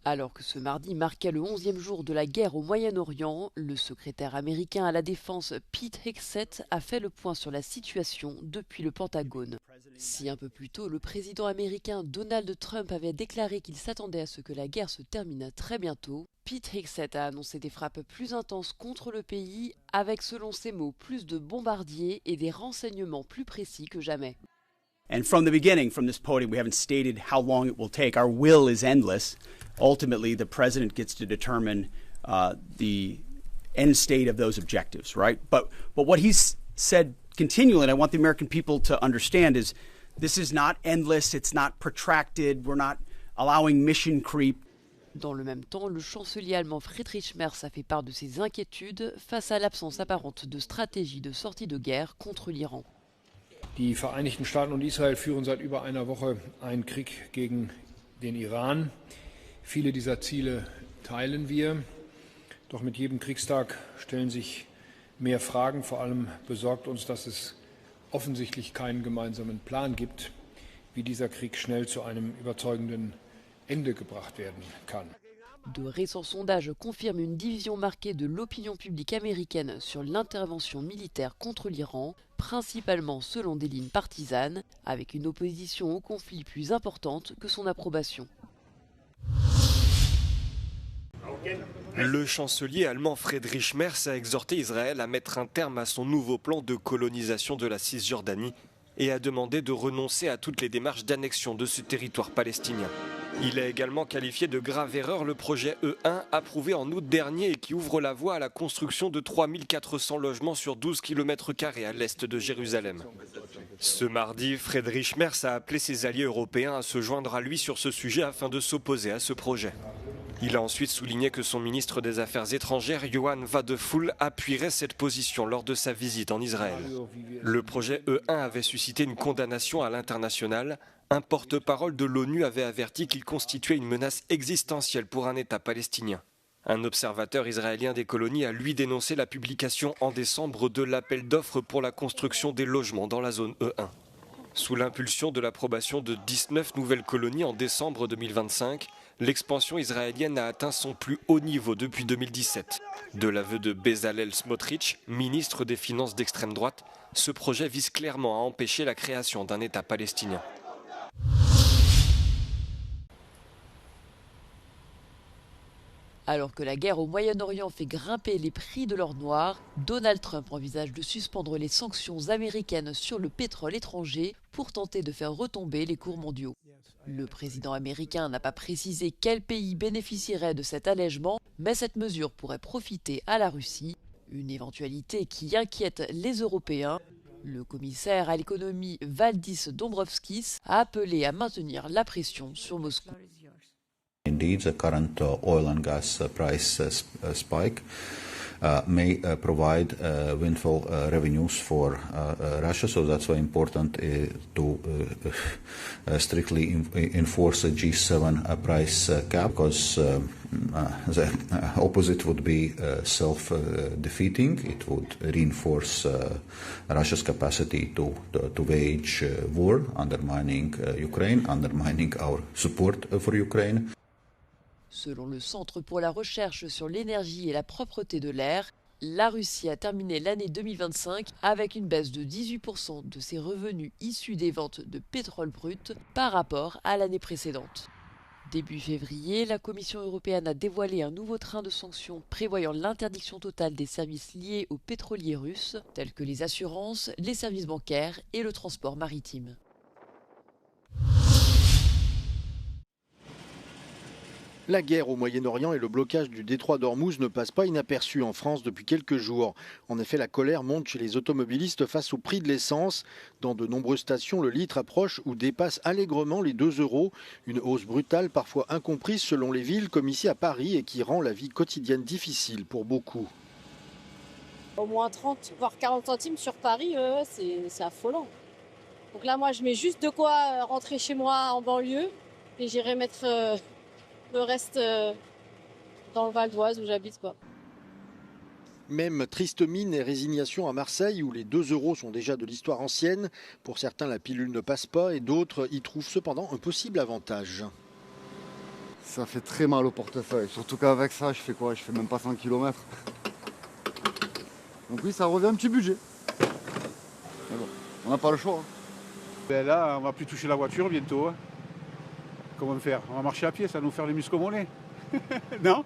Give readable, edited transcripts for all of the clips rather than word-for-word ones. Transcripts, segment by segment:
Alors que ce mardi marquait le 11e jour de la guerre au Moyen-Orient, le secrétaire américain à la Défense Pete Hegseth a fait le point sur la situation depuis le Pentagone. Si un peu plus tôt, le président américain Donald Trump avait déclaré qu'il s'attendait à ce que la guerre se termine très bientôt, Pete Hegseth a annoncé des frappes plus intenses contre le pays, avec selon ses mots plus de bombardiers et des renseignements plus précis que jamais. And from the beginning, from this podium, we haven't stated how long it will take. Our will is endless. Ultimately, the president gets to determine the end state of those objectives, right? But what he's said continually, and I want the American people to understand, is this is not endless, it's not protracted, we're not allowing mission creep. Dans le même temps, le chancelier allemand Friedrich Merz a fait part de ses inquiétudes face à l'absence apparente de stratégie de sortie de guerre contre l'Iran. Die Vereinigten Staaten und Israel führen seit über einer Woche einen Krieg gegen den Iran. Viele dieser Ziele teilen wir. Doch mit jedem Kriegstag stellen sich mehr Fragen. Vor allem besorgt uns, dass es offensichtlich keinen gemeinsamen Plan gibt, wie dieser Krieg schnell zu einem überzeugenden Ende gebracht werden kann. De récents sondages confirment une division marquée de l'opinion publique américaine sur l'intervention militaire contre l'Iran, principalement selon des lignes partisanes, avec une opposition au conflit plus importante que son approbation. Le chancelier allemand Friedrich Merz a exhorté Israël à mettre un terme à son nouveau plan de colonisation de la Cisjordanie et a demandé de renoncer à toutes les démarches d'annexion de ce territoire palestinien. Il a également qualifié de grave erreur le projet E1 approuvé en août dernier et qui ouvre la voie à la construction de 3400 logements sur 12 km² à l'est de Jérusalem. Ce mardi, Friedrich Merz a appelé ses alliés européens à se joindre à lui sur ce sujet afin de s'opposer à ce projet. Il a ensuite souligné que son ministre des Affaires étrangères, Johann Wadephul, appuierait cette position lors de sa visite en Israël. Le projet E1 avait suscité une condamnation à l'international. Un porte-parole de l'ONU avait averti qu'il constituait une menace existentielle pour un État palestinien. Un observateur israélien des colonies a lui dénoncé la publication en décembre de l'appel d'offres pour la construction des logements dans la zone E1. Sous l'impulsion de l'approbation de 19 nouvelles colonies en décembre 2025, l'expansion israélienne a atteint son plus haut niveau depuis 2017. De l'aveu de Bezalel Smotrich, ministre des Finances d'extrême droite, ce projet vise clairement à empêcher la création d'un État palestinien. Alors que la guerre au Moyen-Orient fait grimper les prix de l'or noir, Donald Trump envisage de suspendre les sanctions américaines sur le pétrole étranger pour tenter de faire retomber les cours mondiaux. Le président américain n'a pas précisé quel pays bénéficierait de cet allègement, mais cette mesure pourrait profiter à la Russie, une éventualité qui inquiète les Européens. Le commissaire à l'économie Valdis Dombrovskis a appelé à maintenir la pression sur Moscou. Indeed, the current oil and gas price spike may provide windfall revenues for Russia, so that's why important to strictly enforce a G7 price cap, because the opposite would be self-defeating. It would reinforce Russia's capacity to wage war, undermining Ukraine, undermining our support for Ukraine. Selon le Centre pour la recherche sur l'énergie et la propreté de l'air, la Russie a terminé l'année 2025 avec une baisse de 18% de ses revenus issus des ventes de pétrole brut par rapport à l'année précédente. Début février, la Commission européenne a dévoilé un nouveau train de sanctions prévoyant l'interdiction totale des services liés aux pétroliers russes, tels que les assurances, les services bancaires et le transport maritime. La guerre au Moyen-Orient et le blocage du détroit d'Ormuz ne passent pas inaperçus en France depuis quelques jours. En effet, la colère monte chez les automobilistes face au prix de l'essence. Dans de nombreuses stations, le litre approche ou dépasse allègrement les 2 €. Une hausse brutale, parfois incomprise selon les villes, comme ici à Paris, et qui rend la vie quotidienne difficile pour beaucoup. Au moins 30, voire 40 centimes sur Paris, c'est affolant. Donc là, moi, je mets juste de quoi rentrer chez moi en banlieue et j'irai mettre le reste dans le Val d'Oise où j'habite, quoi. Même triste mine et résignation à Marseille où les 2 € sont déjà de l'histoire ancienne. Pour certains, la pilule ne passe pas et d'autres y trouvent cependant un possible avantage. Ça fait très mal au portefeuille. Surtout qu'avec ça, je fais quoi? Je fais même pas 100 km. Donc oui, ça revient un petit budget. Mais bon, on n'a pas le choix. Ben là, on va plus toucher la voiture bientôt. Hein. Comment faire? On va marcher à pied, ça va nous faire les muscles mollets. Non?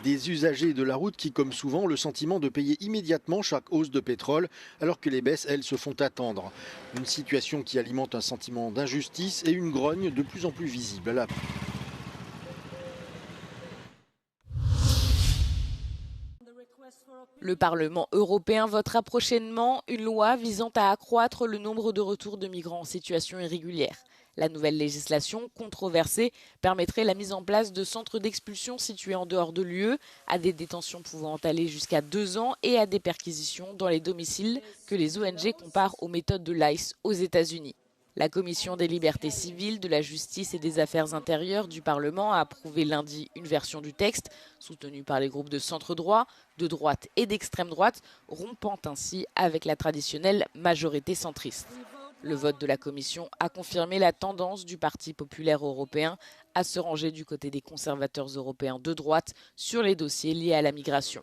Des usagers de la route qui, comme souvent, ont le sentiment de payer immédiatement chaque hausse de pétrole, alors que les baisses, elles, se font attendre. Une situation qui alimente un sentiment d'injustice et une grogne de plus en plus visible à la. Le Parlement européen votera prochainement une loi visant à accroître le nombre de retours de migrants en situation irrégulière. La nouvelle législation, controversée, permettrait la mise en place de centres d'expulsion situés en dehors de l'UE, à des détentions pouvant aller jusqu'à 2 ans et à des perquisitions dans les domiciles que les ONG comparent aux méthodes de l'ICE aux États-Unis. La Commission des libertés civiles, de la justice et des affaires intérieures du Parlement a approuvé lundi une version du texte, soutenue par les groupes de centre-droit, de droite et d'extrême droite, rompant ainsi avec la traditionnelle majorité centriste. Le vote de la Commission a confirmé la tendance du Parti populaire européen à se ranger du côté des conservateurs européens de droite sur les dossiers liés à la migration.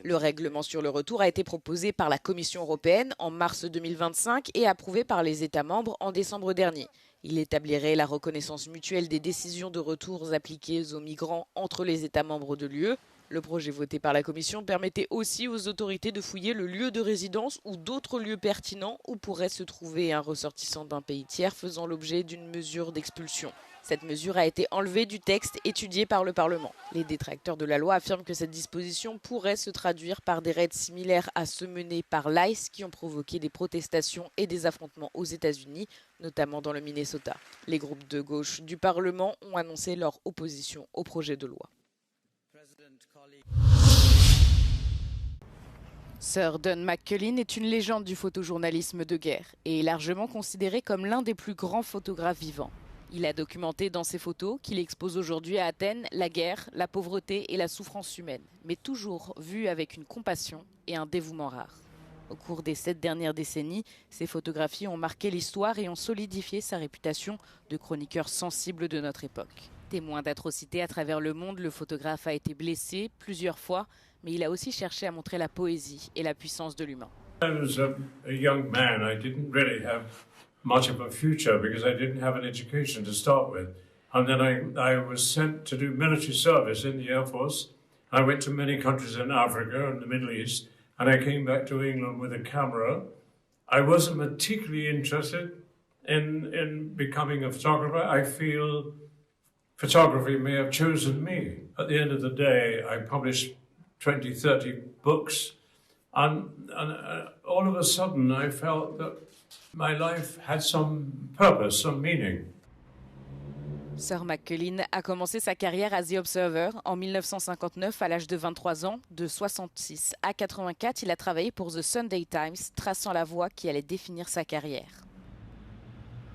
Le règlement sur le retour a été proposé par la Commission européenne en mars 2025 et approuvé par les États membres en décembre dernier. Il établirait la reconnaissance mutuelle des décisions de retour appliquées aux migrants entre les États membres de l'UE. Le projet voté par la Commission permettait aussi aux autorités de fouiller le lieu de résidence ou d'autres lieux pertinents où pourrait se trouver un ressortissant d'un pays tiers faisant l'objet d'une mesure d'expulsion. Cette mesure a été enlevée du texte étudié par le Parlement. Les détracteurs de la loi affirment que cette disposition pourrait se traduire par des raids similaires à ceux menés par l'ICE qui ont provoqué des protestations et des affrontements aux États-Unis, notamment dans le Minnesota. Les groupes de gauche du Parlement ont annoncé leur opposition au projet de loi. Sir Don McCullin est une légende du photojournalisme de guerre et est largement considéré comme l'un des plus grands photographes vivants. Il a documenté dans ses photos, qu'il expose aujourd'hui à Athènes, la guerre, la pauvreté et la souffrance humaine, mais toujours vu avec une compassion et un dévouement rare. Au cours des 7 dernières décennies, ses photographies ont marqué l'histoire et ont solidifié sa réputation de chroniqueur sensible de notre époque. Témoin d'atrocités à travers le monde, le photographe a été blessé plusieurs fois, mais il a aussi cherché à montrer la poésie et la puissance de l'humain. I was a young man. I didn't really have much of a future because I didn't have an education to start with. And then I was sent to do military service in the Air Force. I went to many countries in Africa and the Middle East, and I came back to England with a camera. I wasn't particularly interested in becoming a photographer. I feel photography may have chosen me. At the end of the day, I published 20, 30 books, and all of a sudden I felt that my life had some purpose, some meaning. Sir McCullin a commencé sa carrière à The Observer en 1959 à l'âge de 23 ans. De 66 à 84, il a travaillé pour The Sunday Times, traçant la voie qui allait définir sa carrière.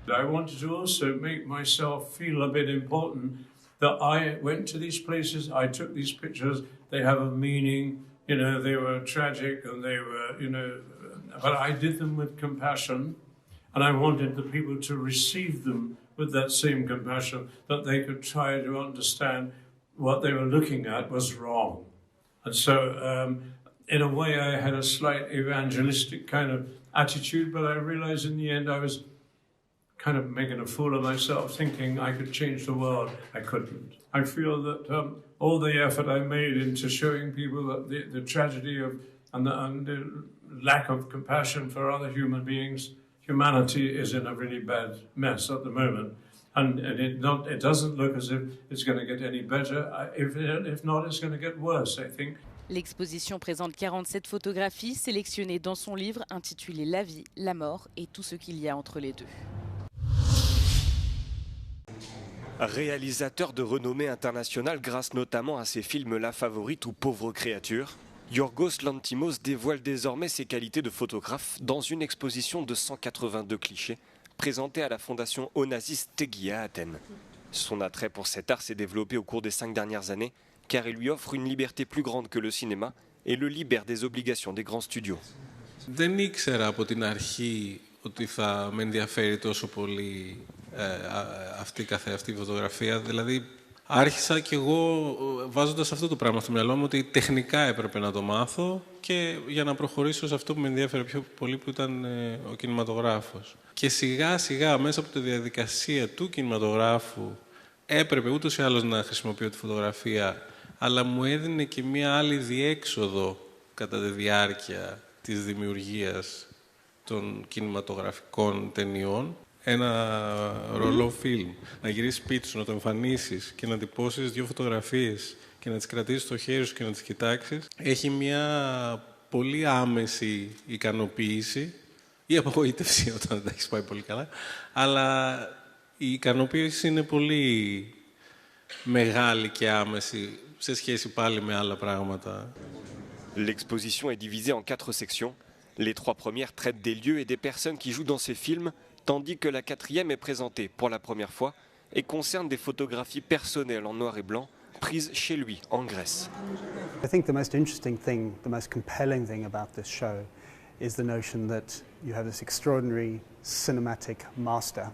I wanted to also make myself feel a bit important, that I went to these places, I took these pictures, they have a meaning, you know, they were tragic and they were, you know, but I did them with compassion, and I wanted the people to receive them with that same compassion, that they could try to understand what they were looking at was wrong. And so, in a way, I had a slight evangelistic kind of attitude, but I realized in the end I was kind of making a fool of myself, thinking I could change the world. I couldn't. I feel that all the effort I made into showing people that the tragedy of and the lack of compassion for other human beings, humanity is in a really bad mess at the moment. And it doesn't look as if it's going to get any better. If not, it's going to get worse, I think. L'exposition présente 47 photographies sélectionnées dans son livre intitulé La vie, la mort et tout ce qu'il y a entre les deux. Réalisateur de renommée internationale grâce notamment à ses films La Favorite ou Pauvre créature, Yorgos Lanthimos dévoile désormais ses qualités de photographe dans une exposition de 182 clichés présentée à la fondation Onassis Tegia à Athènes. Son attrait pour cet art s'est développé au cours des 5 dernières années car il lui offre une liberté plus grande que le cinéma et le libère des obligations des grands studios. Δεν ήξερα από την αρχή ότι θα με ενδιαφέρει τόσο πολύ αυτή καθεαυτή φωτογραφία. Δηλαδή, Άρχισα κι εγώ βάζοντας αυτό το πράγμα στο μυαλό μου, ότι τεχνικά έπρεπε να το μάθω και για να προχωρήσω σε αυτό που με ενδιαφέρε πιο πολύ, που ήταν ο κινηματογράφος. Και σιγά σιγά μέσα από τη διαδικασία του κινηματογράφου έπρεπε ούτως ή άλλως να χρησιμοποιώ τη φωτογραφία, αλλά μου έδινε και μία άλλη διέξοδο κατά τη διάρκεια της δημιουργίας των κινηματογραφικών ταινιών. Ένα ρολό φιλμ, να γυρίσεις σπίτι σου, να το εμφανίσεις και να εντυπώσεις 2 φωτογραφίες και να τις κρατήσεις στο χέρι σου και να τις κοιτάξεις, έχει μια πολύ άμεση ικανοποίηση ή απογοήτευση όταν δεν τα έχεις πάει πολύ καλά, αλλά η ικανοποίηση είναι πολύ μεγάλη και άμεση σε σχέση πάλι με άλλα πράγματα. L'exposition est divisée en 4 sections. Les 3 premières traitent des lieux et des personnes qui jouent dans ces films, tandis que la 4e est présentée pour la première fois et concerne des photographies personnelles en noir et blanc prises chez lui, en Grèce. I think the most interesting thing, the most compelling thing about this show is the notion that you have this extraordinary cinematic master,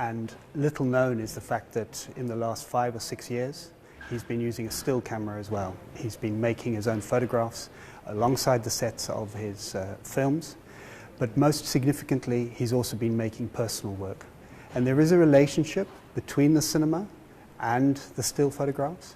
and little known is the fact that in the last 5 or 6 years he's been using a still camera as well. He's been making his own photographs alongside the sets of his films, but most significantly he's also been making personal work. And there is a relationship between the cinema and the still photographs.